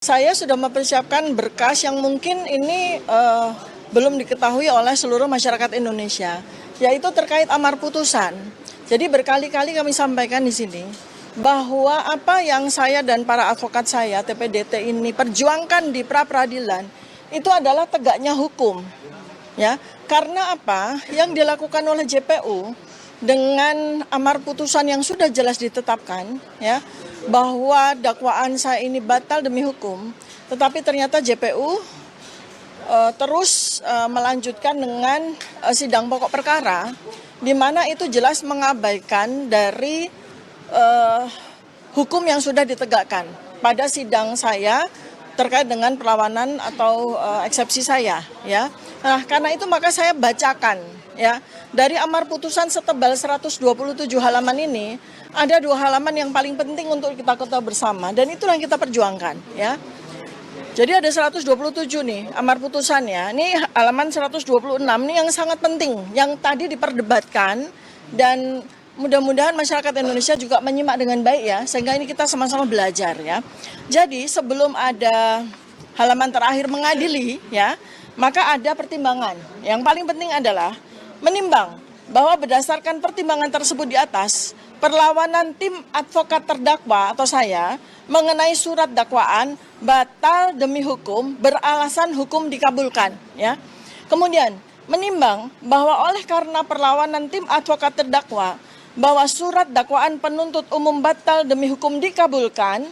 Saya sudah mempersiapkan berkas yang mungkin ini belum diketahui oleh seluruh masyarakat Indonesia, yaitu terkait amar putusan. Jadi berkali-kali kami sampaikan di sini bahwa apa yang saya dan para advokat saya TPDT ini perjuangkan di pra-peradilan itu adalah tegaknya hukum. Ya, karena apa yang dilakukan oleh JPU dengan amar putusan yang sudah jelas ditetapkan, ya, bahwa dakwaan saya ini batal demi hukum, tetapi ternyata JPU terus melanjutkan dengan sidang pokok perkara, di mana itu jelas mengabaikan dari hukum yang sudah ditegakkan pada sidang saya terkait dengan perlawanan atau eksepsi saya, ya. Nah, karena itu maka saya bacakan, ya, dari amar putusan setebal 127 halaman ini, ada 2 halaman yang paling penting untuk kita ketahui bersama, dan itu yang kita perjuangkan, ya. Jadi ada 127 nih amar putusannya. Ini halaman 126 nih yang sangat penting, yang tadi diperdebatkan, dan mudah-mudahan masyarakat Indonesia juga menyimak dengan baik, ya, sehingga ini kita sama-sama belajar, ya. Jadi sebelum ada halaman terakhir mengadili, ya, maka ada pertimbangan. Yang paling penting adalah menimbang bahwa berdasarkan pertimbangan tersebut di atas, perlawanan tim advokat terdakwa atau saya mengenai surat dakwaan batal demi hukum beralasan hukum dikabulkan, ya. Kemudian menimbang bahwa oleh karena perlawanan tim advokat terdakwa bahwa surat dakwaan penuntut umum batal demi hukum dikabulkan,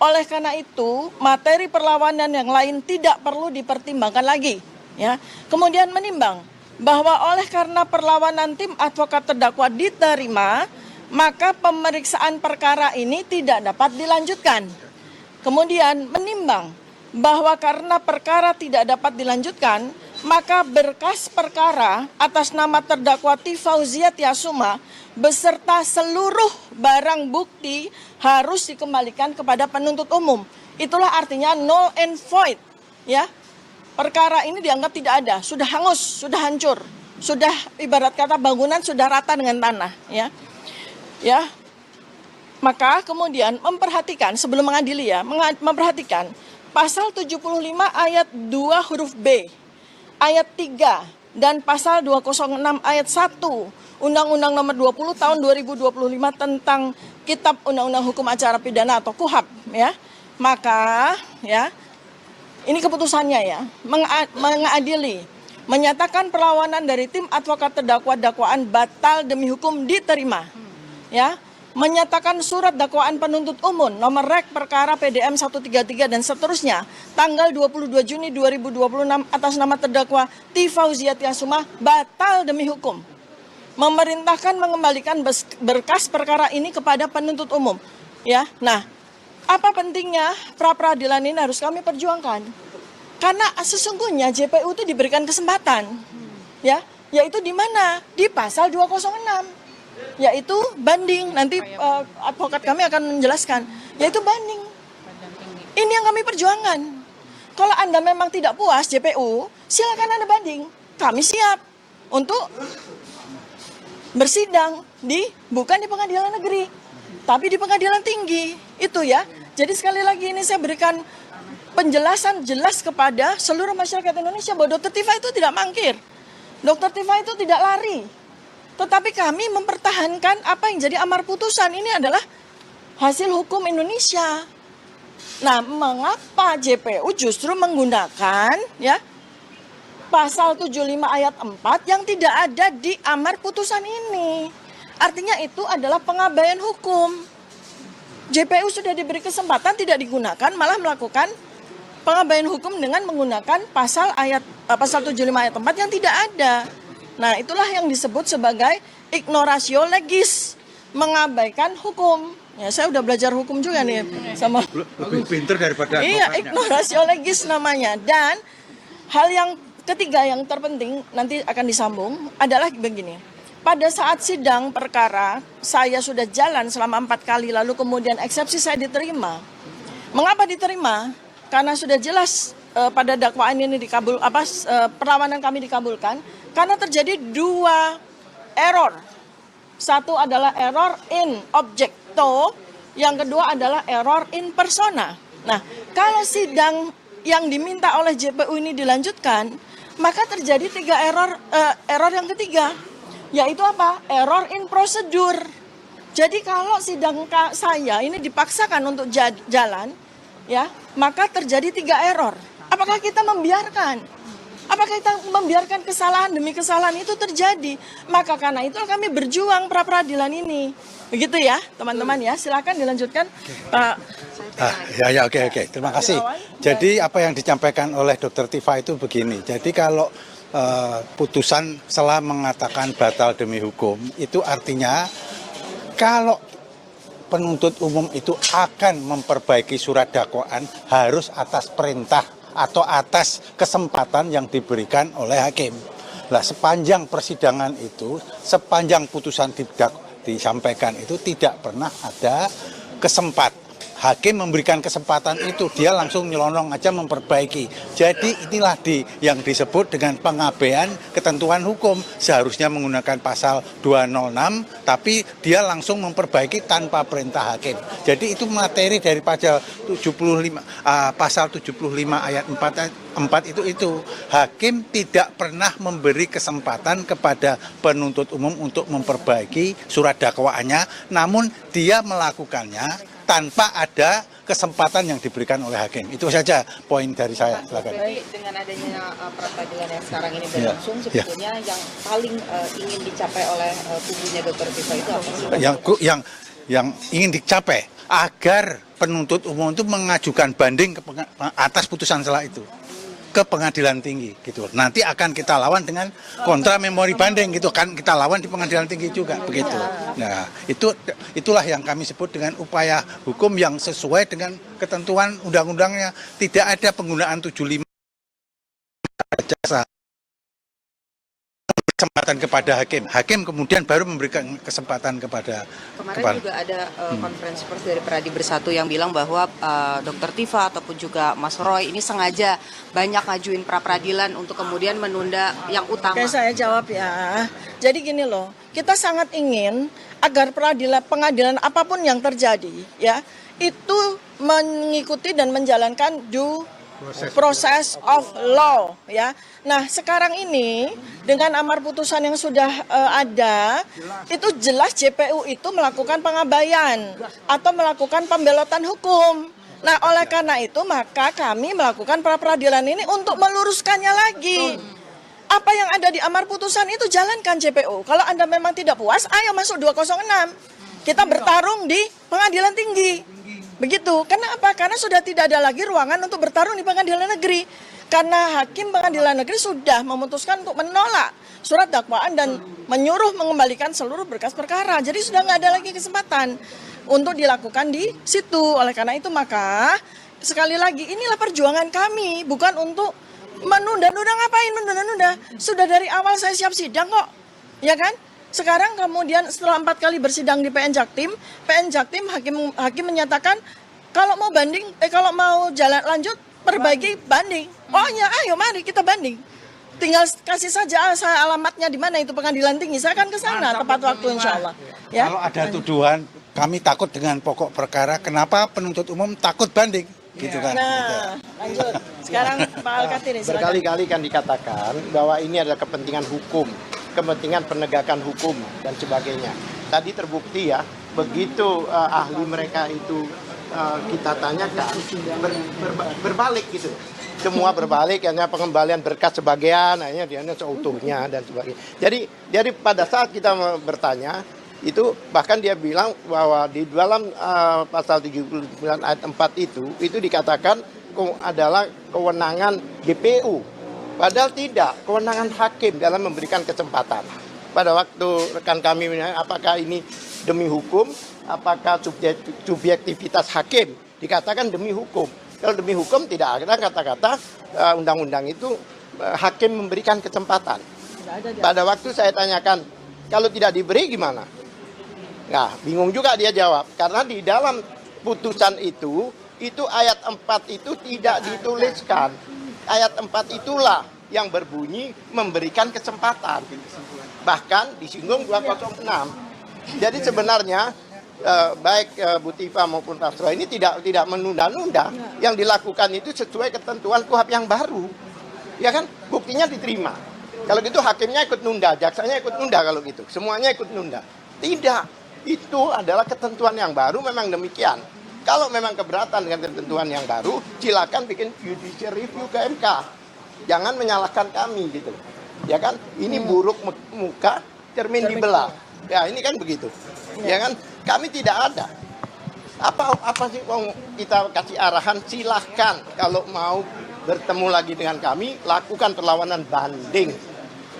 oleh karena itu materi perlawanan yang lain tidak perlu dipertimbangkan lagi, ya. Kemudian menimbang bahwa oleh karena perlawanan tim advokat terdakwa diterima, maka pemeriksaan perkara ini tidak dapat dilanjutkan. Kemudian menimbang bahwa karena perkara tidak dapat dilanjutkan, maka berkas perkara atas nama terdakwa T. Fauzia Tiasuma beserta seluruh barang bukti harus dikembalikan kepada penuntut umum. Itulah artinya null and void, ya. Perkara ini dianggap tidak ada, sudah hangus, sudah hancur, sudah ibarat kata bangunan sudah rata dengan tanah, ya. Ya. Maka kemudian memperhatikan sebelum mengadili, ya, memperhatikan pasal 75 ayat 2 huruf B, ayat 3 dan pasal 206 ayat 1 Undang-Undang Nomor 20 tahun 2025 tentang Kitab Undang-Undang Hukum Acara Pidana atau KUHAP, ya. Maka, ya, ini keputusannya, ya, mengadili, menyatakan perlawanan dari tim advokat terdakwa dakwaan batal demi hukum diterima, ya. Menyatakan surat dakwaan penuntut umum nomor rek perkara PDM 133 dan seterusnya tanggal 22 Juni 2026 atas nama terdakwa T. Fauzia Tiasuma batal demi hukum. Memerintahkan mengembalikan berkas perkara ini kepada penuntut umum, ya. Nah, apa pentingnya pra-peradilan ini harus kami perjuangkan? Karena sesungguhnya JPU itu diberikan kesempatan, ya, yaitu di mana? Di pasal 206. Yaitu banding, nanti advokat kami akan menjelaskan, yaitu banding. Ini yang kami perjuangkan. Kalau Anda memang tidak puas JPU, silakan Anda banding. Kami siap untuk bersidang bukan di pengadilan negeri, tapi di pengadilan tinggi. Itu, ya. Jadi sekali lagi ini saya berikan penjelasan jelas kepada seluruh masyarakat Indonesia bahwa Dr. Tifa itu tidak mangkir. Dr. Tifa itu tidak lari. Tetapi kami mempertahankan apa yang jadi amar putusan ini adalah hasil hukum Indonesia. Nah, mengapa JPU justru menggunakan, ya, pasal 75 ayat 4 yang tidak ada di amar putusan ini? Artinya itu adalah pengabaian hukum. JPU sudah diberi kesempatan tidak digunakan, malah melakukan pengabaian hukum dengan menggunakan pasal 75 ayat 4 yang tidak ada. Nah, itulah yang disebut sebagai ignoratio legis, mengabaikan hukum. Ya, saya udah belajar hukum juga nih sama lebih pinter daripada iya, ignoratio legis namanya. Dan hal yang ketiga yang terpenting nanti akan disambung adalah begini. Pada saat sidang perkara saya sudah jalan selama 4 kali, lalu kemudian eksepsi saya diterima. Mengapa diterima? Karena sudah jelas pada dakwaan ini perlawanan kami dikabulkan karena terjadi 2 error. Satu adalah error in objecto, yang kedua adalah error in persona. Nah, kalau sidang yang diminta oleh JPU ini dilanjutkan, maka terjadi error yang ketiga, yaitu apa? Error in procedure. Jadi kalau sidang saya ini dipaksakan untuk jalan, ya, maka terjadi 3 error. Apakah kita membiarkan? Apakah kita membiarkan kesalahan demi kesalahan itu terjadi? Maka karena itu kami berjuang pra-peradilan ini. Begitu ya, teman-teman ya. Silakan dilanjutkan, Pak. Oke. Terima kasih. Jadi apa yang disampaikan oleh Dr. Tifa itu begini. Jadi kalau putusan setelah mengatakan batal demi hukum, itu artinya kalau penuntut umum itu akan memperbaiki surat dakwaan harus atas perintah atau atas kesempatan yang diberikan oleh hakim. Nah, sepanjang persidangan itu, sepanjang putusan disampaikan itu tidak pernah ada hakim memberikan kesempatan itu, dia langsung nyelonong aja memperbaiki. Jadi inilah yang disebut dengan pengabaian ketentuan hukum. Seharusnya menggunakan pasal 206, tapi dia langsung memperbaiki tanpa perintah hakim. Jadi itu materi dari pasal 75 ayat 4 itu hakim tidak pernah memberi kesempatan kepada penuntut umum untuk memperbaiki surat dakwaannya, namun dia melakukannya tanpa ada kesempatan yang diberikan oleh hakim. Itu saja poin dari saya. Silakan. Dengan adanya pra-peradilan yang sekarang ini berlangsung, sebetulnya yang paling ingin dicapai oleh kubunya Dr. Tifa itu apa sih? Yang ingin dicapai agar penuntut umum itu mengajukan banding atas putusan selah itu ke pengadilan tinggi gitu. Nanti akan kita lawan dengan kontra memori banding gitu, kan kita lawan di pengadilan tinggi juga begitu. Nah, itulah yang kami sebut dengan upaya hukum yang sesuai dengan ketentuan undang-undangnya. Tidak ada penggunaan 75 jasa kesempatan kepada hakim. Hakim kemudian baru memberikan kesempatan kepada Kemarin juga ada konferensi pers dari Peradi Bersatu yang bilang bahwa Dr. Tifa ataupun juga Mas Roy ini sengaja banyak ngajuin pra-peradilan untuk kemudian menunda yang utama. Oke, saya jawab ya. Jadi gini loh, kita sangat ingin agar pengadilan apapun yang terjadi ya, itu mengikuti dan menjalankan proses of law ya. Nah, sekarang ini dengan amar putusan yang sudah ada, itu jelas JPU itu melakukan pengabaian atau melakukan pembelotan hukum. Nah, oleh karena itu maka kami melakukan pra-peradilan ini untuk meluruskannya lagi. Apa yang ada di amar putusan itu jalankan JPU. Kalau Anda memang tidak puas, ayo masuk 206. Kita bertarung di pengadilan tinggi. Begitu. Karena apa? Karena sudah tidak ada lagi ruangan untuk bertarung di pengadilan negeri. Karena hakim pengadilan negeri sudah memutuskan untuk menolak surat dakwaan dan menyuruh mengembalikan seluruh berkas perkara. Jadi sudah nggak ada lagi kesempatan untuk dilakukan di situ. Oleh karena itu maka sekali lagi inilah perjuangan kami, bukan untuk menunda-nunda. Ngapain menunda-nunda? Sudah dari awal saya siap sidang kok, ya kan? Sekarang kemudian setelah 4 kali bersidang di PN Jaktim hakim menyatakan kalau mau jalan lanjut perbaiki banding. Oh ya, ayo mari kita banding. Tinggal kasih saja saya alamatnya di mana itu pengadilan tinggi. Saya akan ke sana tepat waktu insya Allah. Ya. Kalau ada tuduhan, kami takut dengan pokok perkara. Kenapa penuntut umum takut banding? Gitu kan. Nah, lanjut. Sekarang Pak Al-Katir. Berkali-kali kan dikatakan bahwa ini adalah kepentingan hukum, kepentingan penegakan hukum dan sebagainya. Tadi terbukti ya, begitu ahli mereka itu kita tanyakan berbalik gitu. Semua berbalik, hanya pengembalian berkas sebagian, hanya dia seutuhnya dan sebagainya. Jadi pada saat kita bertanya, itu bahkan dia bilang bahwa di dalam pasal 79 ayat 4 itu dikatakan adalah kewenangan JPU. Padahal tidak, kewenangan hakim dalam memberikan kesempatan. Pada waktu rekan kami menanya apakah ini demi hukum, apakah subjektivitas hakim, dikatakan demi hukum. Kalau demi hukum tidak ada kata-kata undang-undang itu hakim memberikan kesempatan. Pada waktu saya tanyakan, kalau tidak diberi gimana? Nah, bingung juga dia jawab. Karena di dalam putusan itu ayat 4 itu tidak dituliskan. Ayat 4 itulah yang berbunyi memberikan kesempatan. Bahkan disinggung 206. Jadi sebenarnya baik Bu Tifa maupun Mas Roy ini tidak menunda-nunda. Yang dilakukan itu sesuai ketentuan KUHP yang baru. Ya kan? Buktinya diterima. Kalau gitu hakimnya ikut nunda, jaksanya ikut nunda kalau gitu. Semuanya ikut nunda. Tidak. Itu adalah ketentuan yang baru, memang demikian. Kalau memang keberatan dengan ketentuan yang baru, silakan bikin judicial review ke MK. Jangan menyalahkan kami gitu. Ya kan? Ini buruk muka, cermin dibelah. Ya, ini kan begitu. Ya kan? Kami tidak ada. Apa sih kita kasih arahan, silahkan kalau mau bertemu lagi dengan kami, lakukan perlawanan banding.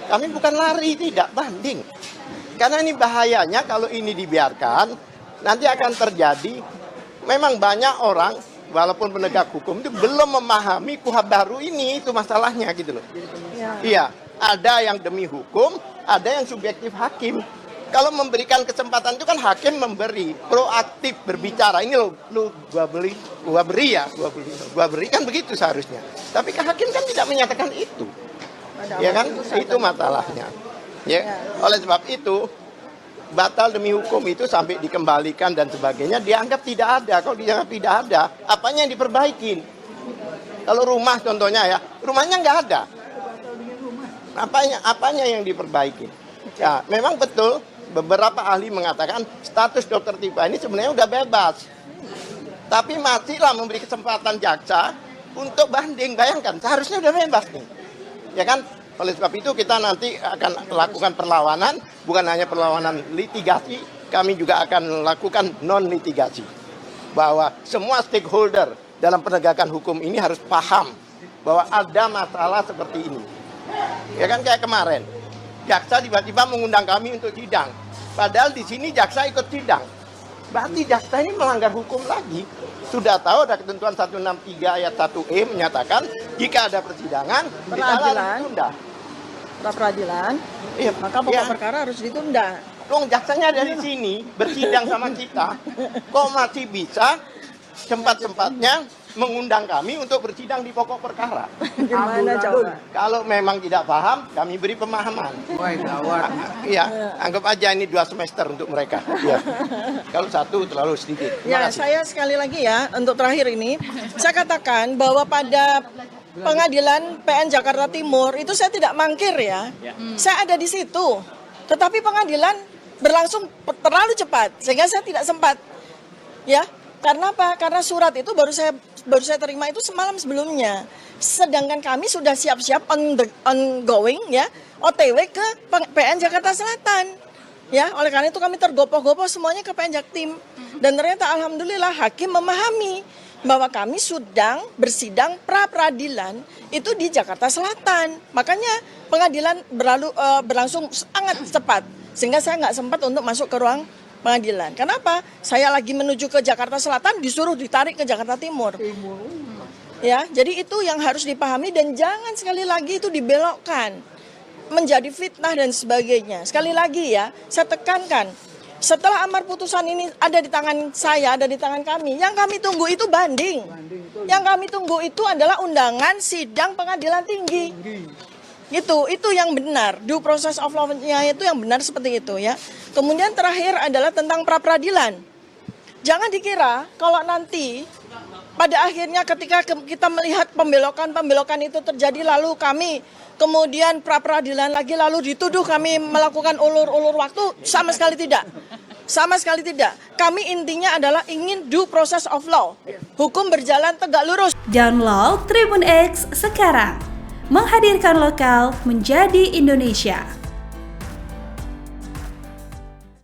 Kami bukan lari, tidak banding. Karena ini bahayanya kalau ini dibiarkan, nanti akan terjadi, memang banyak orang, walaupun penegak hukum itu belum memahami KUHP baru ini, itu masalahnya gitu loh. Iya, ada yang demi hukum, ada yang subjektif hakim. Kalau memberikan kesempatan itu kan hakim memberi, proaktif berbicara. Ini lu gua beri kan begitu seharusnya. Tapi hakim kan tidak menyatakan itu. Ya kan? Itu masalahnya. Ya. Oleh sebab itu, batal demi hukum itu sampai dikembalikan dan sebagainya dianggap tidak ada. Kalau dianggap tidak ada, apanya yang diperbaikin? Kalau rumah contohnya ya, rumahnya nggak ada. Apanya yang diperbaiki? Ya, memang betul. Beberapa ahli mengatakan status Dr. Tifa ini sebenarnya udah bebas. Tapi masihlah memberi kesempatan jaksa untuk banding. Bayangkan, seharusnya udah bebas nih. Ya kan? Oleh sebab itu kita nanti akan lakukan perlawanan, bukan hanya perlawanan litigasi, kami juga akan lakukan non-litigasi. Bahwa semua stakeholder dalam penegakan hukum ini harus paham bahwa ada masalah seperti ini. Ya kan kayak kemarin. Jaksa tiba-tiba mengundang kami untuk sidang. Padahal di sini jaksa ikut sidang. Berarti jaksa ini melanggar hukum lagi. Sudah tahu ada ketentuan 163 ayat 1E menyatakan jika ada persidangan, ditunda. Pra-peradilan, Iya, maka pokok perkara harus ditunda. Dong jaksanya dari sini bersidang sama kita. Kok masih bisa cepat-cepatnya mengundang kami untuk bersidang di pokok perkara? Gimana coba? Kalau memang tidak paham, kami beri pemahaman. Iya, anggap aja ini 2 semester untuk mereka. Ya. Kalau 1 terlalu sedikit. Ya, saya sekali lagi ya, untuk terakhir ini, saya katakan bahwa pada pengadilan PN Jakarta Timur itu saya tidak mangkir ya. Saya ada di situ. Tetapi pengadilan berlangsung terlalu cepat sehingga saya tidak sempat. Ya, karena apa? Karena surat itu baru saya terima itu semalam sebelumnya. Sedangkan kami sudah siap-siap ongoing ya, OTW ke PN Jakarta Selatan. Ya, oleh karena itu kami tergopoh-gopoh semuanya ke PN Jaktim. Dan ternyata alhamdulillah hakim memahami bahwa kami sedang bersidang pra-peradilan itu di Jakarta Selatan. Makanya pengadilan berlangsung sangat cepat. Sehingga saya nggak sempat untuk masuk ke ruang pengadilan. Kenapa? Saya lagi menuju ke Jakarta Selatan disuruh ditarik ke Jakarta Timur. Ya, jadi itu yang harus dipahami dan jangan sekali lagi itu dibelokkan menjadi fitnah dan sebagainya. Sekali lagi ya, saya tekankan. Setelah amar putusan ini ada di tangan saya, ada di tangan kami, yang kami tunggu itu banding. Yang kami tunggu itu adalah undangan sidang pengadilan tinggi. Itu yang benar. Due process of law-nya itu yang benar seperti itu ya. Kemudian terakhir adalah tentang pra-peradilan. Jangan dikira kalau nanti pada akhirnya ketika kita melihat pembelokan itu terjadi lalu kami kemudian pra-peradilan lagi lalu dituduh kami melakukan ulur-ulur waktu, sama sekali tidak. Sama sekali tidak. Kami intinya adalah ingin due process of law. Hukum berjalan tegak lurus. Download Tribun X sekarang. Menghadirkan lokal menjadi Indonesia.